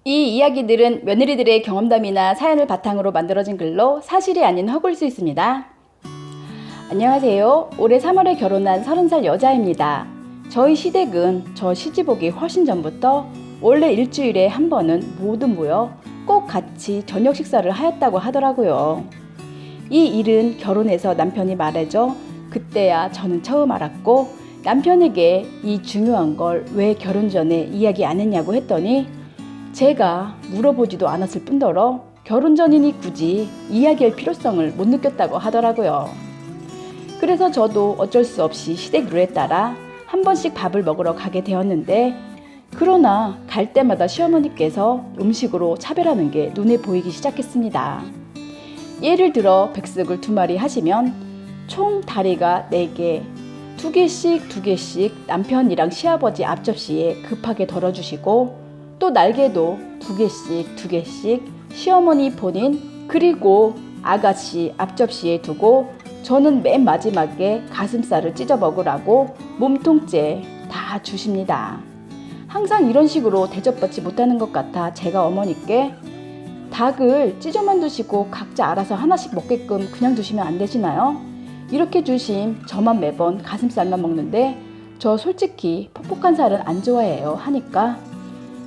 이 이야기들은 며느리들의 경험담이나 사연을 바탕으로 만들어진 글로 사실이 아닌 허구일 수 있습니다. 안녕하세요. 올해 3월에 결혼한 30살 여자입니다. 저희 시댁은 저 시집 오기 훨씬 전부터 원래 일주일에 한 번은 모두 모여 꼭 같이 저녁 식사를 하였다고 하더라고요. 이 일은 결혼해서 남편이 말해줘 그때야 저는 처음 알았고, 남편에게 이 중요한 걸 왜 결혼 전에 이야기 안 했냐고 했더니 제가 물어보지도 않았을 뿐더러 결혼 전이니 굳이 이야기할 필요성을 못 느꼈다고 하더라고요. 그래서 저도 어쩔 수 없이 시댁 룰에 따라 한 번씩 밥을 먹으러 가게 되었는데, 그러나 갈 때마다 시어머니께서 음식으로 차별하는 게 눈에 보이기 시작했습니다. 예를 들어 백숙을 2마리 하시면 총 다리가 4개, 2개씩 남편이랑 시아버지 앞접시에 급하게 덜어주시고, 또 날개도 2개씩 시어머니 본인 그리고 아가씨 앞접시에 두고 저는 맨 마지막에 가슴살을 찢어 먹으라고 몸통째 다 주십니다. 항상 이런 식으로 대접받지 못하는 것 같아 제가 어머니께 닭을 찢어만 두시고 각자 알아서 하나씩 먹게끔 그냥 두시면 안 되시나요? 이렇게 주심 저만 매번 가슴살만 먹는데 저 솔직히 퍽퍽한 살은 안 좋아해요 하니까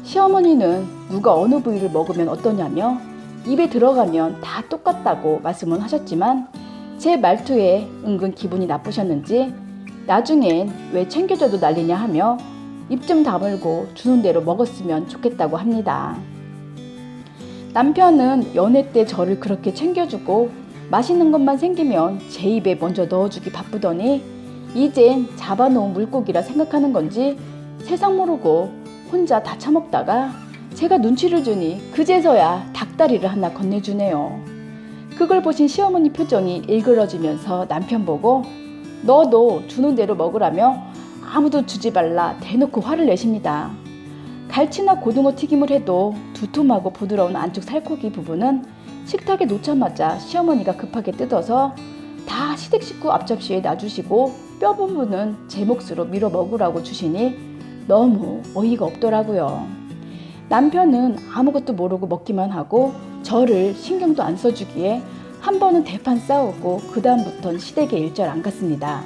시어머니는 누가 어느 부위를 먹으면 어떠냐며 입에 들어가면 다 똑같다고 말씀은 하셨지만 제 말투에 은근 기분이 나쁘셨는지 나중엔 왜 챙겨줘도 난리냐 하며 입 좀 다물고 주는 대로 먹었으면 좋겠다고 합니다. 남편은 연애 때 저를 그렇게 챙겨주고 맛있는 것만 생기면 제 입에 먼저 넣어주기 바쁘더니 이젠 잡아놓은 물고기라 생각하는 건지 세상 모르고 혼자 다 처먹다가 제가 눈치를 주니 그제서야 닭다리를 하나 건네주네요. 그걸 보신 시어머니 표정이 일그러지면서 남편 보고 너도 주는 대로 먹으라며 아무도 주지 말라 대놓고 화를 내십니다. 갈치나 고등어 튀김을 해도 두툼하고 부드러운 안쪽 살코기 부분은 식탁에 놓자마자 시어머니가 급하게 뜯어서 다 시댁 식구 앞접시에 놔주시고 뼈 부분은 제 몫으로 밀어 먹으라고 주시니 너무 어이가 없더라고요. 남편은 아무것도 모르고 먹기만 하고 저를 신경도 안 써주기에 한 번은 대판 싸우고 그 다음부턴 시댁에 일절 안 갔습니다.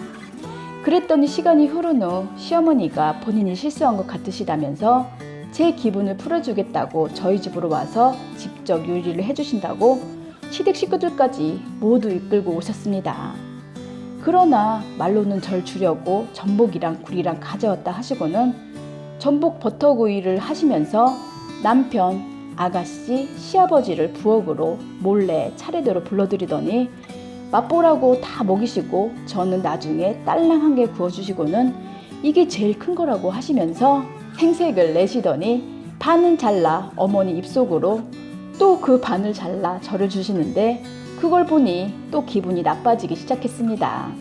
그랬더니 시간이 흐른 후 시어머니가 본인이 실수한 것 같으시다면서 제 기분을 풀어주겠다고 저희 집으로 와서 직접 요리를 해주신다고 시댁 식구들까지 모두 이끌고 오셨습니다. 그러나 말로는 절 주려고 전복이랑 굴이랑 가져왔다 하시고는 전복 버터구이를 하시면서 남편, 아가씨, 시아버지를 부엌으로 몰래 차례대로 불러들이더니 맛보라고 다 먹이시고 저는 나중에 딸랑 한 개 구워주시고는 이게 제일 큰 거라고 하시면서 생색을 내시더니 반은 잘라 어머니 입속으로 또 그 반을 잘라 저를 주시는데 그걸 보니 또 기분이 나빠지기 시작했습니다.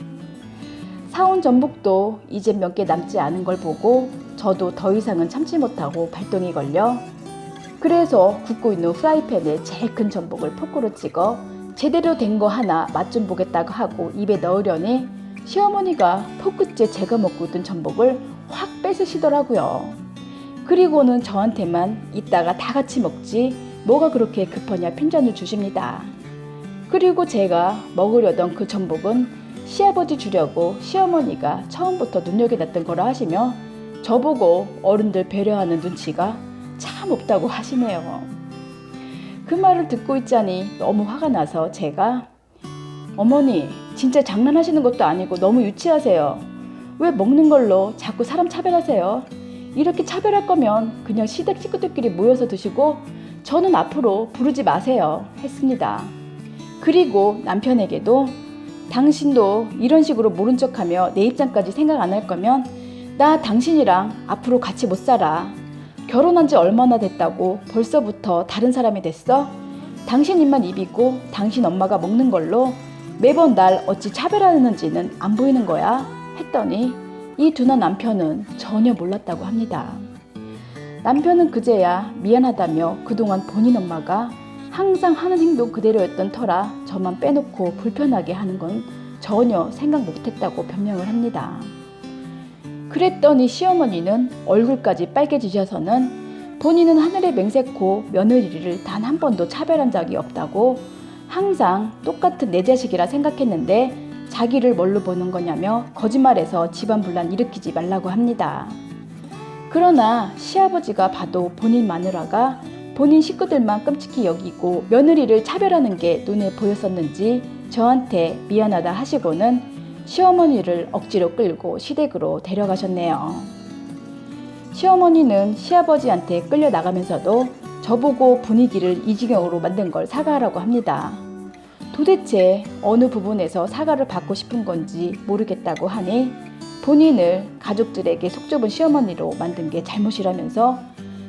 사온 전복도 이제 몇 개 남지 않은 걸 보고 저도 더 이상은 참지 못하고 발동이 걸려 그래서 굽고 있는 프라이팬에 제일 큰 전복을 포크로 찍어 제대로 된 거 하나 맛 좀 보겠다고 하고 입에 넣으려니 시어머니가 포크째 제가 먹고 있던 전복을 확 뺏으시더라고요. 그리고는 저한테만 이따가 다 같이 먹지 뭐가 그렇게 급하냐 핀잔을 주십니다. 그리고 제가 먹으려던 그 전복은 시아버지 주려고 시어머니가 처음부터 눈여겨놨던 거라 하시며 저보고 어른들 배려하는 눈치가 참 없다고 하시네요. 그 말을 듣고 있자니 너무 화가 나서 제가 어머니 진짜 장난하시는 것도 아니고 너무 유치하세요. 왜 먹는 걸로 자꾸 사람 차별하세요? 이렇게 차별할 거면 그냥 시댁 식구들끼리 모여서 드시고 저는 앞으로 부르지 마세요 했습니다. 그리고 남편에게도 당신도 이런 식으로 모른 척하며 내 입장까지 생각 안 할 거면 나 당신이랑 앞으로 같이 못 살아. 결혼한 지 얼마나 됐다고 벌써부터 다른 사람이 됐어? 당신 입만 입이고 당신 엄마가 먹는 걸로 매번 날 어찌 차별하는지는 안 보이는 거야? 했더니 이 둔한 남편은 전혀 몰랐다고 합니다. 남편은 그제야 미안하다며 그동안 본인 엄마가 항상 하는 행동 그대로였던 터라 저만 빼놓고 불편하게 하는 건 전혀 생각 못했다고 변명을 합니다. 그랬더니 시어머니는 얼굴까지 빨개지셔서는 본인은 하늘에 맹세코 며느리를 단 한 번도 차별한 적이 없다고 항상 똑같은 내 자식이라 생각했는데 자기를 뭘로 보는 거냐며 거짓말해서 집안 분란 일으키지 말라고 합니다. 그러나 시아버지가 봐도 본인 마누라가 본인 식구들만 끔찍히 여기고 며느리를 차별하는 게 눈에 보였었는지 저한테 미안하다 하시고는 시어머니를 억지로 끌고 시댁으로 데려가셨네요. 시어머니는 시아버지한테 끌려나가면서도 저보고 분위기를 이 지경으로 만든 걸 사과하라고 합니다. 도대체 어느 부분에서 사과를 받고 싶은 건지 모르겠다고 하니 본인을 가족들에게 속 좁은 시어머니로 만든 게 잘못이라면서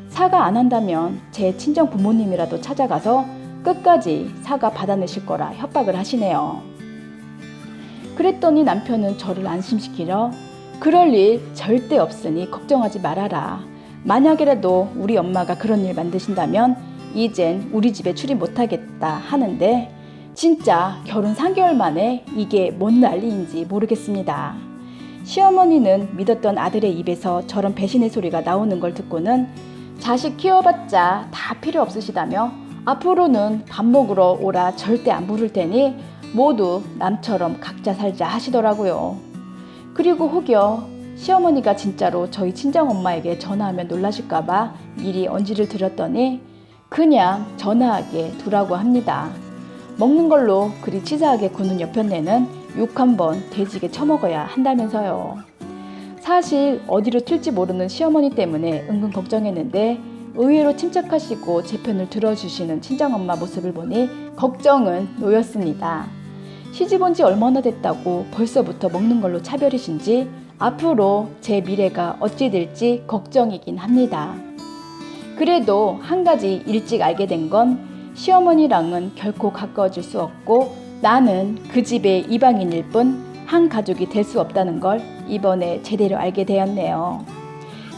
사과 안 한다면 제 친정 부모님이라도 찾아가서 끝까지 사과 받아내실 거라 협박을 하시네요. 그랬더니 남편은 저를 안심시키려 그럴 일 절대 없으니 걱정하지 말아라. 만약이라도 우리 엄마가 그런 일 만드신다면 이젠 우리 집에 출입 못하겠다 하는데 진짜 결혼 3개월 만에 이게 뭔 난리인지 모르겠습니다. 시어머니는 믿었던 아들의 입에서 저런 배신의 소리가 나오는 걸 듣고는 자식 키워봤자 다 필요 없으시다며 앞으로는 밥 먹으러 오라 절대 안 부를 테니 모두 남처럼 각자 살자 하시더라고요. 그리고 혹여 시어머니가 진짜로 저희 친정엄마에게 전화하면 놀라실까봐 미리 언지를 드렸더니 그냥 전화하게 두라고 합니다. 먹는 걸로 그리 치사하게 구는 옆편네는 욕 한번 돼지게 처먹어야 한다면서요. 사실 어디로 튈지 모르는 시어머니 때문에 은근 걱정했는데 의외로 침착하시고 제 편을 들어주시는 친정엄마 모습을 보니 걱정은 놓였습니다. 시집 온 지 얼마나 됐다고 벌써부터 먹는 걸로 차별이신지 앞으로 제 미래가 어찌 될지 걱정이긴 합니다. 그래도 한 가지 일찍 알게 된 건 시어머니랑은 결코 가까워질 수 없고 나는 그 집의 이방인일 뿐 한 가족이 될 수 없다는 걸 이번에 제대로 알게 되었네요.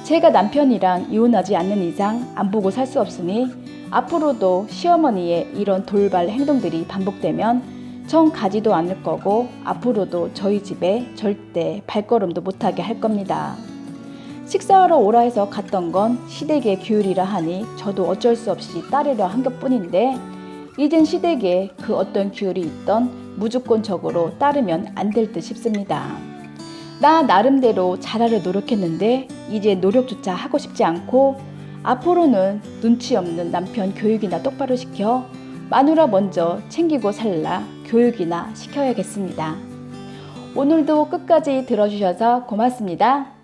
제가 남편이랑 이혼하지 않는 이상 안 보고 살 수 없으니 앞으로도 시어머니의 이런 돌발 행동들이 반복되면 정 가지도 않을 거고 앞으로도 저희 집에 절대 발걸음도 못하게 할 겁니다. 식사하러 오라 해서 갔던 건 시댁의 규율이라 하니 저도 어쩔 수 없이 따르려 한 것뿐인데 이젠 시댁에 그 어떤 규율이 있던 무조건적으로 따르면 안 될 듯 싶습니다. 나 나름대로 잘하려 노력했는데 이제 노력조차 하고 싶지 않고 앞으로는 눈치 없는 남편 교육이나 똑바로 시켜 마누라 먼저 챙기고 살라 교육이나 시켜야겠습니다. 오늘도 끝까지 들어주셔서 고맙습니다.